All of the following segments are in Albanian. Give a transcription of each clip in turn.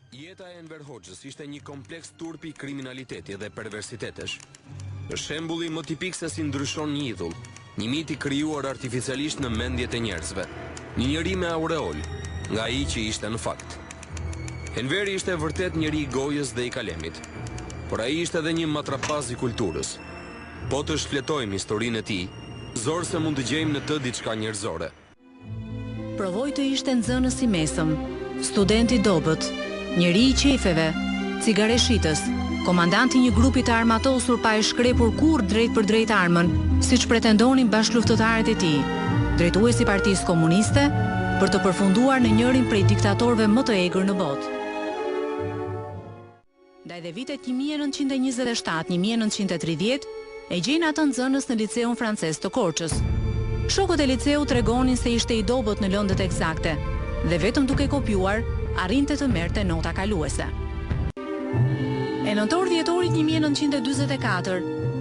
Jeta e Enver Hoxhës ishte një kompleks turpi kriminaliteti dhe perversitetesh. Është shembulli më tipik se si ndryshon një idhull, një mit i krijuar artificialisht në mendjet e njerëzve, një njeri me aureol, nga ai që ishte në fakt. Enveri ishte vërtet njeri i gojës dhe i kalemit, por ai ishte edhe një matrapaz i kulturës. Po të shfletojmë historinë e tij, zor se mund të gjejmë në të diçka njerëzore. Provoj të ishte nxënës i mesëm, student i dobët, njeri i qefeve, cigareshitës, komandanti një grupi të armatosur pa e shkrepur kur drejt për drejt armën, siç pretendonin bashkëluftëtarët e tij, drejtuesi i Partisë Komuniste, për të përfunduar në njërin prej diktatorëve më të egër në botë. Ndaj dhe vitet 1927-1930, e gjejnë atë nxënës në liceun francez të Korçës. Shokët e liceut tregonin se ishte i dobët në lëndët eksakte dhe vetëm duke kopjuar arrinte të merrte nota kaluese. E nëntor dhjetorit 1944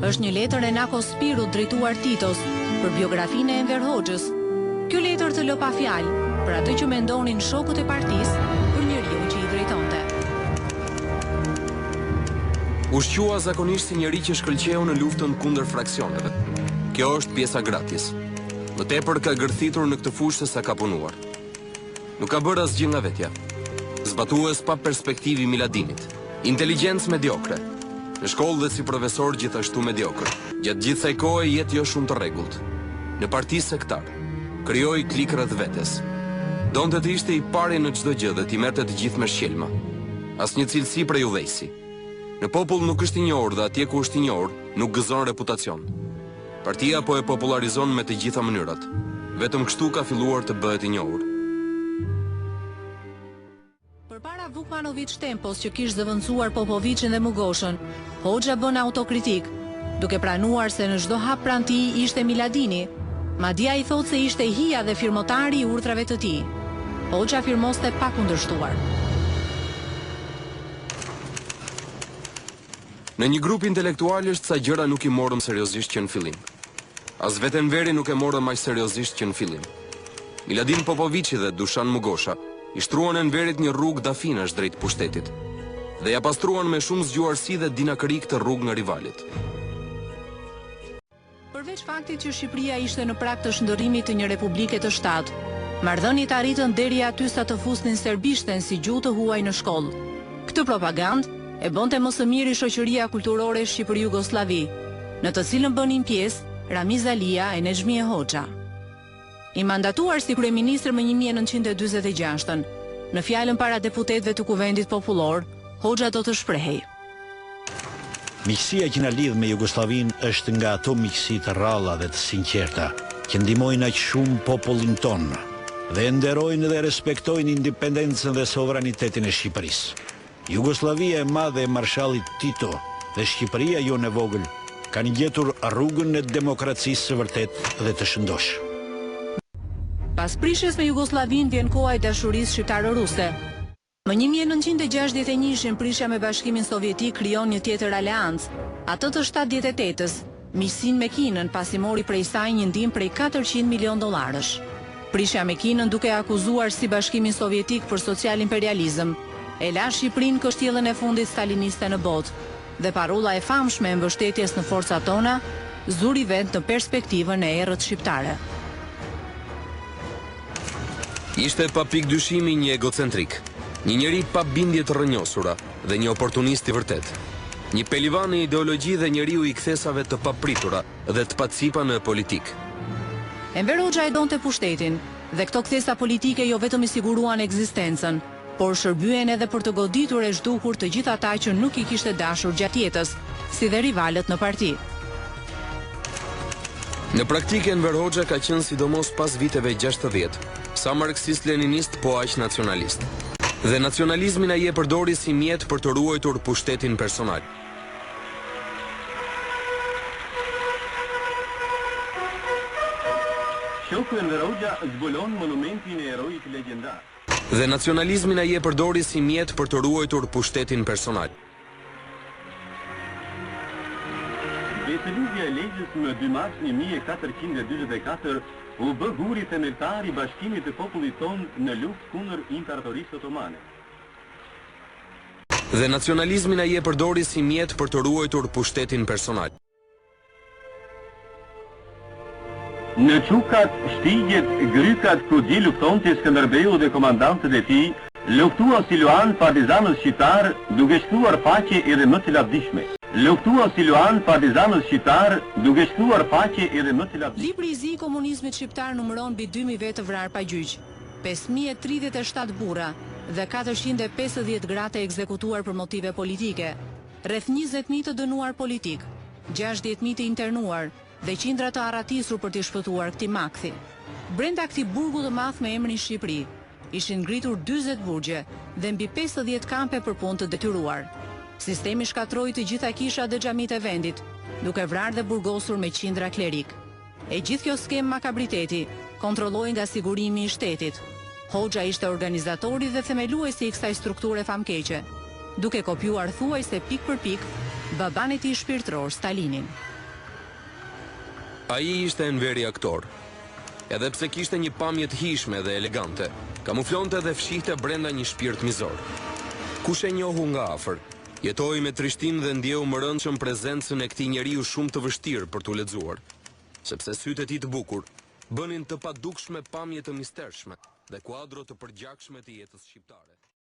është një letër e Nako Spirut drejtuar Titos për biografinë e Enver Hoxhës. Ky letër të lë pa fjalë për atë që mendonin shokët e partisë për njeriu që i drejtonte. Ushqua zakonisht si njeri që shkëlqeu në luftën kundër fraksioneve. Kjo është pjesa gratis. Më tepër ka gërthitur në këtë fushë se sa ka punuar. Nuk ka bërë asgjë nga vetja. Zbatues pa perspektivë i Miladinit. Inteligjencë mediokre. Në shkollë dhe si profesor gjithashtu mediokër. Gjatë gjithë kësaj kohe jetë jo shumë të rregullt. Në parti sektar, krijoi klik rreth vetes. Donte të ishte i pari në çdo gjë dhe t'i merrte të gjithë me shkelma. Asnjë cilësi prej udhëheqësi. Në popull nuk është i njohur dhe atje ku është i njohur nuk gëzon reputacion. Partia po e popularizon me të gjitha mënyrat. Vetëm kështu ka filluar të bëhet i njohur. Përpara Vukmanović Tempos që kishte zëvendësuar Popovicin dhe Mugoshën, Hoxha bën autokritik, duke pranuar se në çdo hap pranë tij ishte Miladini. Madje ai thotë se ishte hija dhe firmotari i urdhrave të tij. Hoxha firmoste pa kundërshtuar. Në një grup intelektualësh ca gjëra nuk i morëm seriozisht që në fillim. As vetë Enveri nuk e morën më seriozisht që në fillim. Miladin Popovici dhe Dushan Mugosha i shtruan Enverit një rrugë dafinash drejt pushtetit dhe ja pastruan me shumë zgjuarsi dhe dinakëri këtë rrugë nga rivalit. Përveç faktit që Shqipëria ishte në prag të shndërrimit të një republike të shtatë, marrëdhëniet arritën deri aty sa të fusnin serbishten si gjuhë të huaj në shkollë. Këtë propagandë e bënte më së miri shoqëria kulturore Shqipëri-Jugosllavi, në të cilën bënin pjesë Ramiz Alia e Nexhmije Hoxha. I mandatuar si kryeministër më 1946-ën, në fjalën para deputetëve të Kuvendit Popullor, Hoxha do të shprehej. Miqësia që na lidh me Jugosllavinë është nga ato miqësi të rralla dhe të sinqerta, që ndihmojnë aq shumë popullin tonë dhe nderojnë dhe respektojnë independencën dhe sovranitetin e Shqipërisë. Jugoslavia e madhe e marshallit Tito dhe Shqipëria jonë e vogël kanë gjetur rrugën e demokracisë së vërtet dhe të shëndosh. Pas prishjes me Jugosllavinë vjen koha e dashurisë shqiptaro-ruse. Më 1961 prishja me Bashkimin Sovjetik krijon një tjetër aleancë, atë të 78-s, miqësinë me Kinën, pasi mori prej saj një ndihmë prej $400 milion. Prishja me Kinën duke akuzuar si Bashkimin Sovjetik për social imperializëm, e la Shqipërinë kështjellën e fundit staliniste në botë, dhe parulla e famshme e mbështetjes në forcat tona zuri vend në perspektivën e errët shqiptare. Ishte pa pikë dyshimi një egocentrik, një njeri pa bindje të rrënjosura dhe një oportunist i vërtet. Një pelivan në ideologji dhe njeriu i kthesave të papritura dhe të pacipa në politikë. Enver Hoxha e donte pushtetin dhe këto kthesa politike jo vetëm i siguruan ekzistencën, por shërbyen edhe për të goditur e zhdukur të gjithë ata që nuk i kishte dashur gjatë jetës, si dhe rivalët në parti. Në praktikë Enver Hoxha ka qenë sidomos pas viteve 60, sa marksist-leninist po aq nacionalist. Dhe nacionalizmin ai e përdori si mjet për të ruajtur pushtetin personal. Shoku Enver Hoxha zbulon monumentin e heroit legjendar. Dhe nacionalizmin ai e përdori si mjet për të ruajtur pushtetin personal. Vetëlidhja e legjës në 2 mars 1444 u bë guri themeltar i bashkimit të popullit ton në luftë kundër imperatorisë otomane. Dhe nacionalizmin ai e përdori si mjet për të ruajtur pushtetin personal. Në Qukat, shtigjet, grykat ku di luftonte Skënderbeu dhe komandantët e tij, luftuan si luan partizanët shqiptar duke shkruar faqe edhe më të lavdishme. Luftuan si luan partizanët shqiptar duke shkruar faqe edhe më të lavdishme. Libri i zi i komunizmit shqiptar numëron mbi 2000 vetë vrarë pa gjyq, 5037 burra dhe 450 gra të ekzekutuar për motive politike, rreth 20.000 të dënuar politik, 60.000 të internuar dhe qindra të arratisur për të shpëtuar këtij makthi. Brenda këtij burgu të madh me emrin Shqipëri, ishin ngritur 40 burgje dhe mbi 50 kampe për punë të detyruar. Sistemi shkatroi të gjitha kishat dhe xhamit e vendit, duke vrarë dhe burgosur me qindra klerik. E gjithë kjo skemë makabriteti kontrolloi nga sigurimi i shtetit. Hoxha ishte organizatori dhe themeluesi i kësaj strukture famkeqe, duke kopjuar thuajse pik për pik baban e tij shpirtëror Stalinin. Ai ishte Enveri aktor. Edhe pse kishte një pamje të hishme dhe elegante, kamuflonte dhe fshihte brenda një shpirt mizor. Kush e njohu nga afër, jetoi me trishtim dhe ndjeu më rëndshëm prezencën e këtij njeriu shumë të vështirë për t'u lexuar, sepse sytë e tij të bukur bënin të padukshme pamje të mistershme dhe kuadro të përgjakshme të jetës shqiptare.